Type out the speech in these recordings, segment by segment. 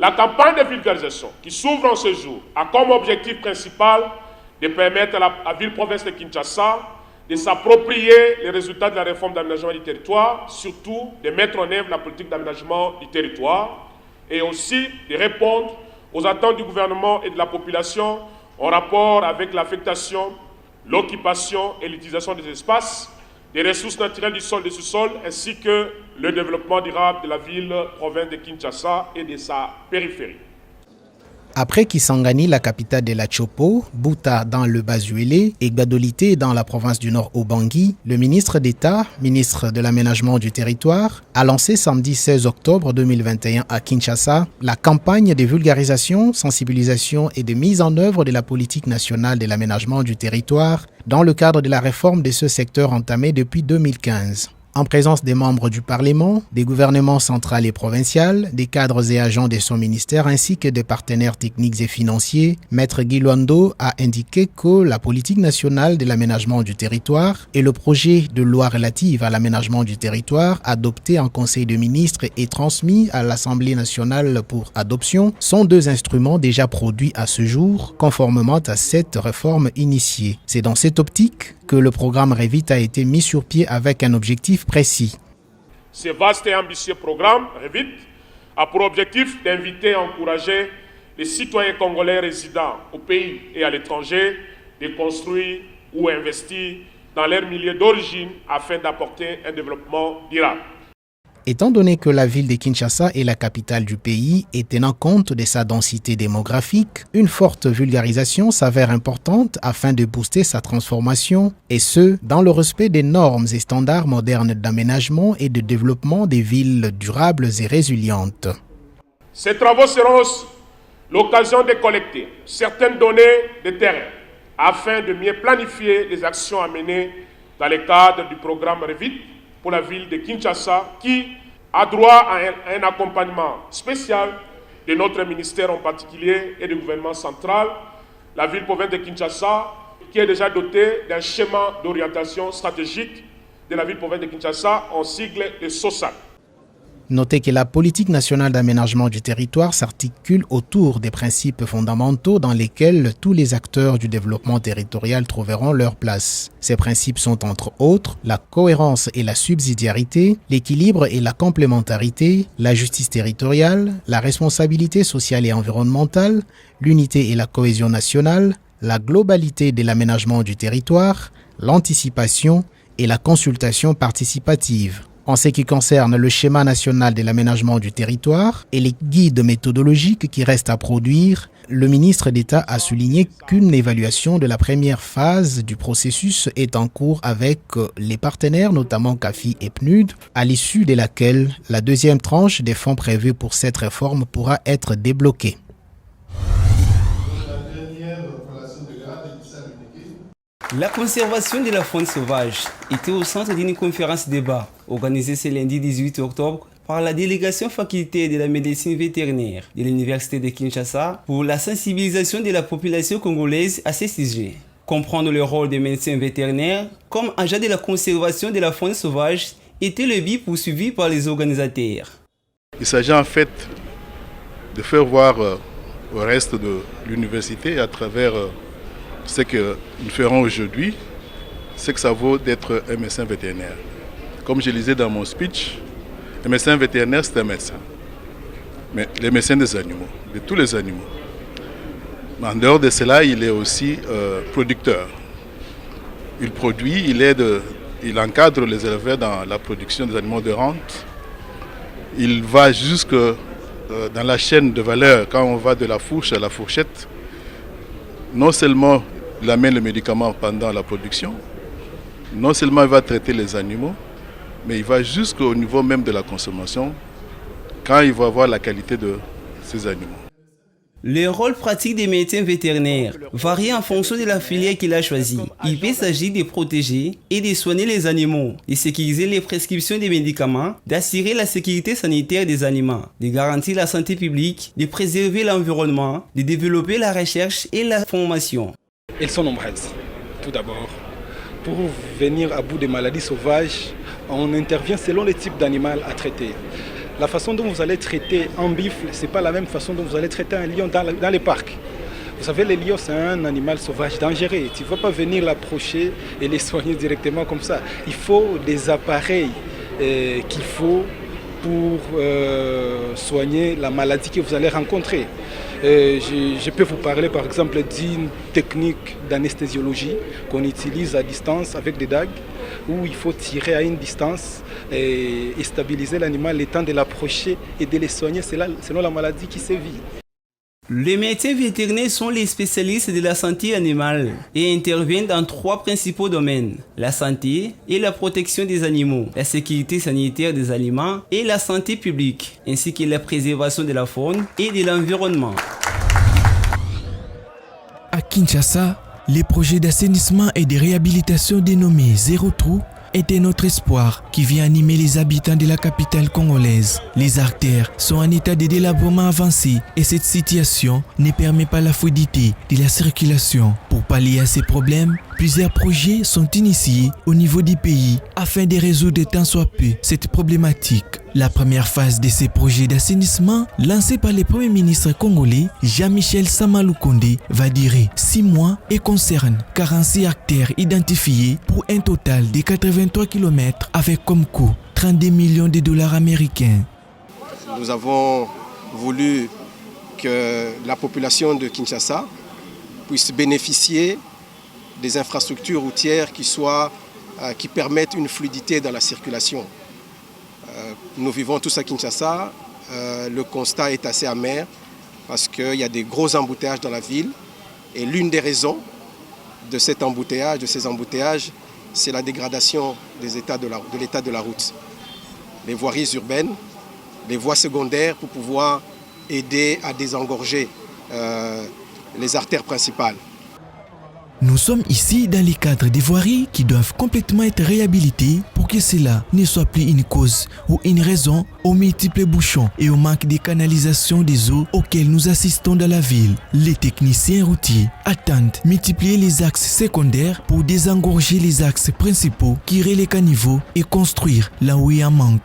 La campagne de vulgarisation qui s'ouvre en ce jour a comme objectif principal de permettre à la ville-province de Kinshasa de s'approprier les résultats de la réforme d'aménagement du territoire, surtout de mettre en œuvre la politique d'aménagement du territoire et aussi de répondre aux attentes du gouvernement et de la population en rapport avec l'affectation, l'occupation et l'utilisation des espaces, des ressources naturelles du sol et du sous-sol, ainsi que le développement durable de la ville-province de Kinshasa et de sa périphérie. Après Kisangani, la capitale de la Chopo, Buta dans le Bas-Uélé et Gbadolité dans la province du Nord Ubangui, le ministre d'État, ministre de l'Aménagement du Territoire, a lancé samedi 16 octobre 2021 à Kinshasa la campagne de vulgarisation, sensibilisation et de mise en œuvre de la politique nationale de l'aménagement du territoire dans le cadre de la réforme de ce secteur entamée depuis 2015. En présence des membres du Parlement, des gouvernements central et provincial, des cadres et agents de son ministère ainsi que des partenaires techniques et financiers, Maître Guy Luando a indiqué que la politique nationale de l'aménagement du territoire et le projet de loi relative à l'aménagement du territoire adopté en Conseil de ministres et transmis à l'Assemblée nationale pour adoption sont deux instruments déjà produits à ce jour conformément à cette réforme initiée. C'est dans cette optique que le programme REVIT a été mis sur pied avec un objectif précis. Ce vaste et ambitieux programme REVIT a pour objectif d'inviter et encourager les citoyens congolais résidant au pays et à l'étranger de construire ou investir dans leur milieu d'origine afin d'apporter un développement durable. Étant donné que la ville de Kinshasa est la capitale du pays et tenant compte de sa densité démographique, une forte vulgarisation s'avère importante afin de booster sa transformation, et ce, dans le respect des normes et standards modernes d'aménagement et de développement des villes durables et résilientes. Ces travaux seront aussi l'occasion de collecter certaines données de terrain afin de mieux planifier les actions à mener dans le cadre du programme REVIT pour la ville de Kinshasa, qui a droit à un accompagnement spécial de notre ministère en particulier et du gouvernement central. La ville-province de Kinshasa, qui est déjà dotée d'un schéma d'orientation stratégique de la ville-province de Kinshasa en sigle de SOSAC. Notez que la politique nationale d'aménagement du territoire s'articule autour des principes fondamentaux dans lesquels tous les acteurs du développement territorial trouveront leur place. Ces principes sont entre autres la cohérence et la subsidiarité, l'équilibre et la complémentarité, la justice territoriale, la responsabilité sociale et environnementale, l'unité et la cohésion nationale, la globalité de l'aménagement du territoire, l'anticipation et la consultation participative. En ce qui concerne le schéma national de l'aménagement du territoire et les guides méthodologiques qui restent à produire, le ministre d'État a souligné qu'une évaluation de la première phase du processus est en cours avec les partenaires, notamment CAFI et PNUD, à l'issue de laquelle la deuxième tranche des fonds prévus pour cette réforme pourra être débloquée. La conservation de la faune sauvage était au centre d'une conférence débat organisée ce lundi 18 octobre par la délégation faculté de la médecine vétérinaire de l'Université de Kinshasa pour la sensibilisation de la population congolaise à ces sujets. Comprendre le rôle des médecins vétérinaires comme agent de la conservation de la faune sauvage était le but poursuivi par les organisateurs. Il s'agit en fait de faire voir au reste de l'université à travers ce que nous ferons aujourd'hui, c'est que ça vaut d'être un médecin vétérinaire. Comme je le disais dans mon speech, un médecin vétérinaire, c'est un médecin. Mais le médecin des animaux, de tous les animaux. Mais en dehors de cela, il est aussi producteur. Il produit, il encadre les éleveurs dans la production des animaux de rente. Il va jusque dans la chaîne de valeur, quand on va de la fourche à la fourchette. Non seulement il amène le médicament pendant la production, non seulement il va traiter les animaux, mais il va jusqu'au niveau même de la consommation, quand il va voir la qualité de ces animaux. Le rôle pratique des médecins vétérinaires varie en fonction de la filière qu'il a choisie. Il peut s'agir de protéger et de soigner les animaux, de sécuriser les prescriptions des médicaments, d'assurer la sécurité sanitaire des animaux, de garantir la santé publique, de préserver l'environnement, de développer la recherche et la formation. Elles sont nombreuses. Tout d'abord, pour venir à bout des maladies sauvages, on intervient selon les types d'animaux à traiter. La façon dont vous allez traiter un buffle, ce n'est pas la même façon dont vous allez traiter un lion dans les parcs. Vous savez, les lions, c'est un animal sauvage dangereux. Tu ne vas pas venir l'approcher et les soigner directement comme ça. Il faut des appareils qu'il faut pour soigner la maladie que vous allez rencontrer. Je peux vous parler par exemple d'une technique d'anesthésiologie qu'on utilise à distance avec des dagues, où il faut tirer à une distance et stabiliser l'animal, le temps de l'approcher et de le soigner selon la maladie qui sévit. Les médecins vétérinaires sont les spécialistes de la santé animale et interviennent dans 3 principaux domaines: la santé et la protection des animaux, la sécurité sanitaire des aliments et la santé publique, ainsi que la préservation de la faune et de l'environnement. À Kinshasa, les projets d'assainissement et de réhabilitation dénommés Zéro Trou était notre espoir qui vient animer les habitants de la capitale congolaise. Les artères sont en état de délabrement avancé et cette situation ne permet pas la fluidité de la circulation. Pour pallier à ces problèmes, plusieurs projets sont initiés au niveau du pays afin de résoudre tant soit peu cette problématique. La première phase de ces projets d'assainissement, lancée par le Premier ministre congolais Jean-Michel Samaloukonde, va durer 6 mois et concerne 46 artères identifiées pour un total de 83 km avec comme coût 32 millions de dollars américains. Nous avons voulu que la population de Kinshasa puisse bénéficier des infrastructures routières qui permettent une fluidité dans la circulation. Nous vivons tous à Kinshasa, le constat est assez amer parce qu'il y a des gros embouteillages dans la ville et l'une des raisons de ces embouteillages, c'est la dégradation de l'état de la route. Les voiries urbaines, les voies secondaires pour pouvoir aider à désengorger les artères principales. Nous sommes ici dans les cadres des voiries qui doivent complètement être réhabilitées pour que cela ne soit plus une cause ou une raison aux multiples bouchons et au manque de canalisation des eaux auxquels nous assistons dans la ville. Les techniciens routiers attendent multiplier les axes secondaires pour désengorger les axes principaux qui relaient les caniveaux et construire là où il y a un manque.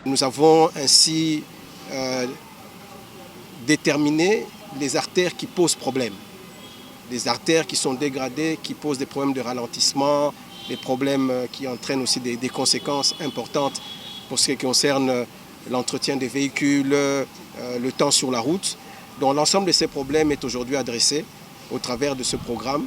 Nous avons ainsi déterminé les artères qui posent problème. Des artères qui sont dégradées, qui posent des problèmes de ralentissement, des problèmes qui entraînent aussi des conséquences importantes pour ce qui concerne l'entretien des véhicules, le temps sur la route. Donc l'ensemble de ces problèmes est aujourd'hui adressé au travers de ce programme.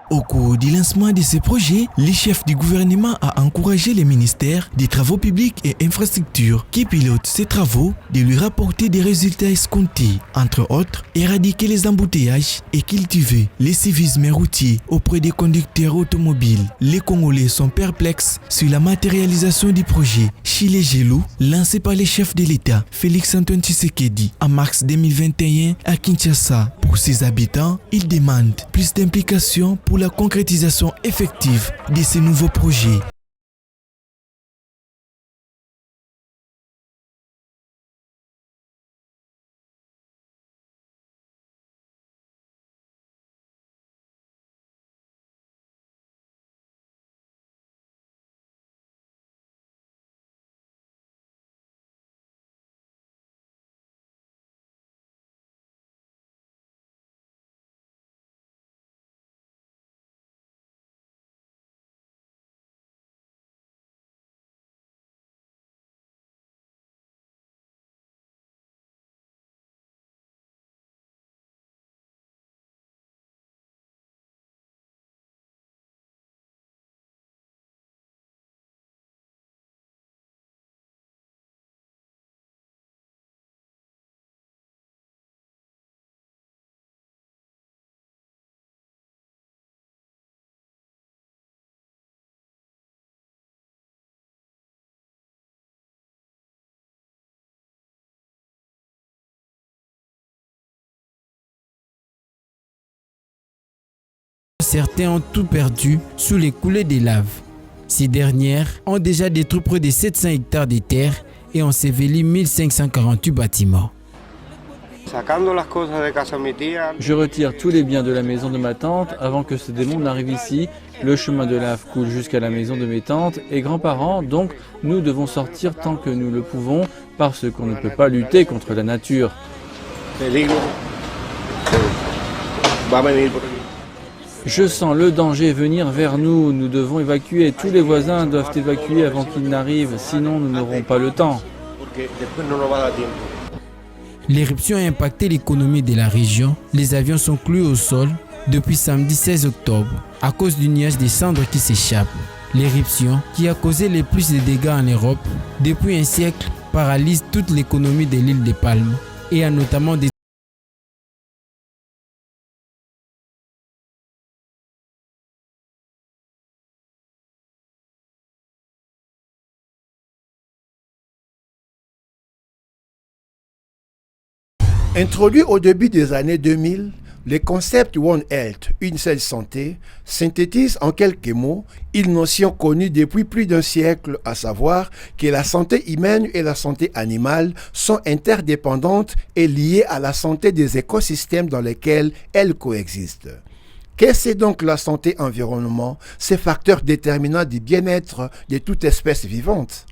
Au cours du lancement de ces projets, le chef du gouvernement a encouragé les ministères des Travaux publics et infrastructures qui pilotent ces travaux de lui rapporter des résultats escomptés. Entre autres, éradiquer les embouteillages et cultiver les civismes routiers auprès des conducteurs automobiles. Les Congolais sont perplexes sur la matérialisation du projet Chile Gelou lancé par le chef de l'État Félix-Antoine Tshisekedi en mars 2021 à Kinshasa. Pour ses habitants, ils demandent plus d'implication pour la concrétisation effective de ces nouveaux projets. Certains ont tout perdu sous les coulées des laves. Ces dernières ont déjà détruit près de 700 hectares de terre et enseveli 1548 bâtiments. Je retire tous les biens de la maison de ma tante avant que ce démon n'arrive ici. Le chemin de lave coule jusqu'à la maison de mes tantes et grands-parents, donc nous devons sortir tant que nous le pouvons parce qu'on ne peut pas lutter contre la nature. Je sens le danger venir vers nous. Nous devons évacuer. Tous les voisins doivent évacuer avant qu'il n'arrive, sinon nous n'aurons pas le temps. L'éruption a impacté l'économie de la région. Les avions sont cloués au sol depuis samedi 16 octobre à cause du nuage des cendres qui s'échappe. L'éruption, qui a causé les plus de dégâts en Europe depuis un siècle, paralyse toute l'économie de l'île des Palmes et a notamment des Introduit au début des années 2000, le concept One Health, une seule santé, synthétise en quelques mots une notion connue depuis plus d'un siècle, à savoir que la santé humaine et la santé animale sont interdépendantes et liées à la santé des écosystèmes dans lesquels elles coexistent. Qu'est-ce que donc la santé environnement, ces facteurs déterminants du bien-être de toute espèce vivante?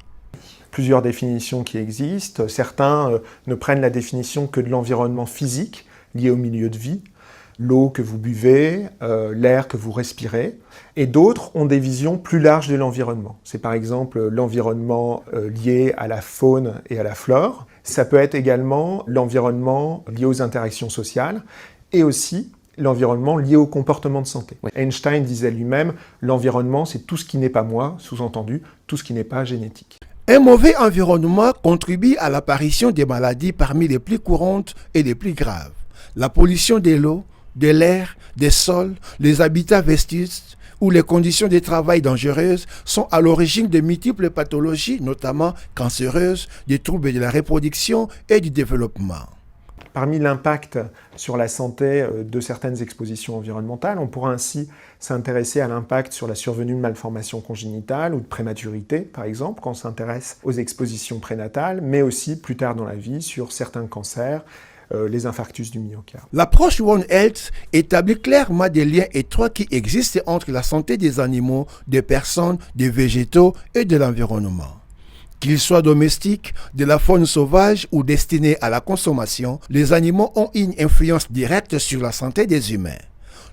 Plusieurs définitions qui existent. Certains ne prennent la définition que de l'environnement physique lié au milieu de vie, l'eau que vous buvez, l'air que vous respirez, et d'autres ont des visions plus larges de l'environnement. C'est par exemple l'environnement lié à la faune et à la flore. Ça peut être également l'environnement lié aux interactions sociales et aussi l'environnement lié au comportement de santé. Einstein disait lui-même, l'environnement c'est tout ce qui n'est pas moi, sous-entendu, tout ce qui n'est pas génétique. Un mauvais environnement contribue à l'apparition des maladies parmi les plus courantes et les plus graves. La pollution de l'eau, de l'air, des sols, les habitats vétustes ou les conditions de travail dangereuses sont à l'origine de multiples pathologies, notamment cancéreuses, des troubles de la reproduction et du développement. Parmi l'impact sur la santé de certaines expositions environnementales, on pourra ainsi s'intéresser à l'impact sur la survenue de malformations congénitales ou de prématurité, par exemple, quand on s'intéresse aux expositions prénatales, mais aussi plus tard dans la vie sur certains cancers, les infarctus du myocarde. L'approche One Health établit clairement des liens étroits qui existent entre la santé des animaux, des personnes, des végétaux et de l'environnement. Qu'ils soient domestiques, de la faune sauvage ou destinés à la consommation, les animaux ont une influence directe sur la santé des humains.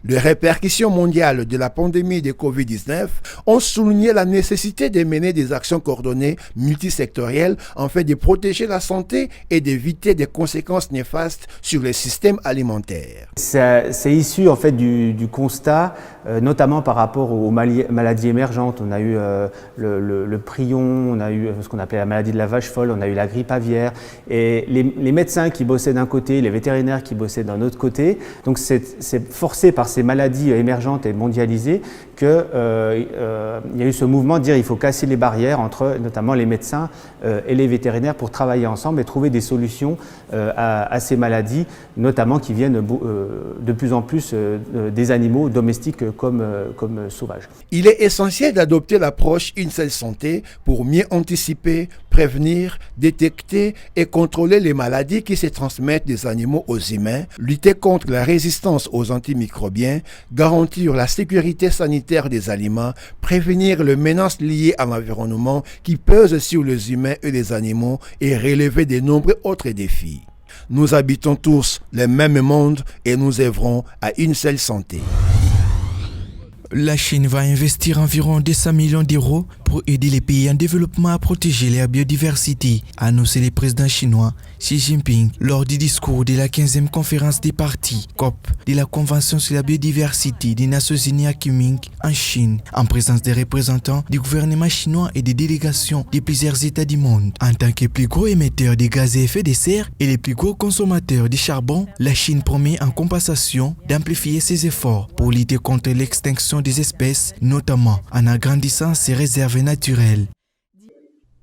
Les répercussions mondiales de la pandémie de Covid-19 ont souligné la nécessité de mener des actions coordonnées multisectorielles afin de protéger la santé et d'éviter des conséquences néfastes sur les systèmes alimentaires. C'est issu en fait du constat, notamment par rapport aux maladies émergentes. On a eu le prion, on a eu ce qu'on appelait la maladie de la vache folle, on a eu la grippe aviaire. Et les médecins qui bossaient d'un côté, les vétérinaires qui bossaient d'un autre côté, donc c'est forcé par ces maladies émergentes et mondialisées qu'il y a eu ce mouvement de dire qu'il faut casser les barrières entre notamment les médecins et les vétérinaires pour travailler ensemble et trouver des solutions à ces maladies, notamment qui viennent de plus en plus des animaux domestiques comme sauvages. Il est essentiel d'adopter l'approche Une seule santé pour mieux anticiper, prévenir, détecter et contrôler les maladies qui se transmettent des animaux aux humains, lutter contre la résistance aux antimicrobiens, garantir la sécurité sanitaire des aliments, prévenir les menaces liées à l'environnement qui pesent sur les humains et les animaux et relever de nombreux autres défis. Nous habitons tous le même monde et nous œuvrons à une seule santé. La Chine va investir environ 200 millions d'euros pour aider les pays en développement à protéger leur biodiversité, a annoncé le président chinois Xi Jinping lors du discours de la 15e conférence des parties COP de la Convention sur la biodiversité des Nations Unies à Kunming en Chine, en présence des représentants du gouvernement chinois et des délégations de plusieurs États du monde. En tant que plus gros émetteur de gaz à effet de serre et le plus gros consommateur de charbon, la Chine promet en compensation d'amplifier ses efforts pour lutter contre l'extinction des espèces, notamment en agrandissant ses réserves naturelles.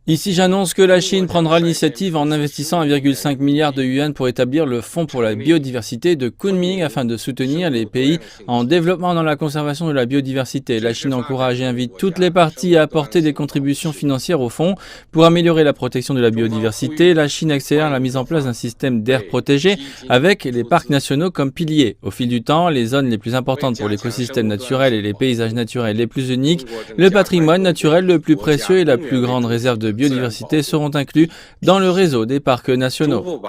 Ici, j'annonce que la Chine prendra l'initiative en investissant 1,5 milliard de yuan pour établir le Fonds pour la biodiversité de Kunming afin de soutenir les pays en développement dans la conservation de la biodiversité. La Chine encourage et invite toutes les parties à apporter des contributions financières au fonds pour améliorer la protection de la biodiversité. La Chine accélère la mise en place d'un système d'aires protégées avec les parcs nationaux comme piliers. Au fil du temps, les zones les plus importantes pour l'écosystème naturel et les paysages naturels les plus uniques, le patrimoine naturel le plus précieux et la plus grande réserve de biodiversité seront inclus dans le réseau des parcs nationaux.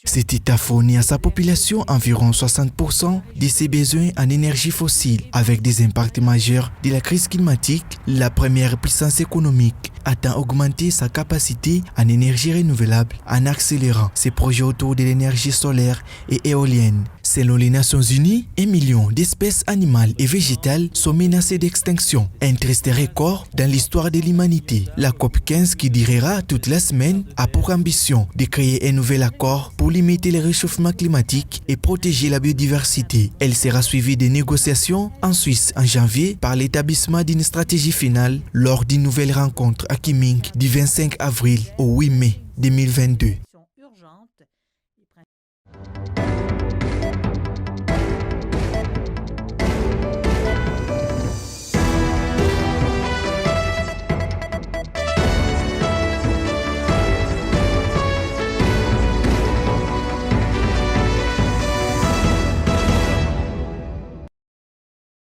Cet État fournit à sa population environ 60% de ses besoins en énergie fossile. Avec des impacts majeurs de la crise climatique, la première puissance économique attend augmenter sa capacité en énergie renouvelable en accélérant ses projets autour de l'énergie solaire et éolienne. Selon les Nations Unies, 1 million d'espèces animales et végétales sont menacées d'extinction. Un triste record dans l'histoire de l'humanité. La COP15, qui durera toute la semaine, a pour ambition de créer un nouvel accord pour limiter le réchauffement climatique et protéger la biodiversité. Elle sera suivie de négociations en Suisse en janvier par l'établissement d'une stratégie finale lors d'une nouvelle rencontre à Kunming du 25 avril au 8 mai 2022.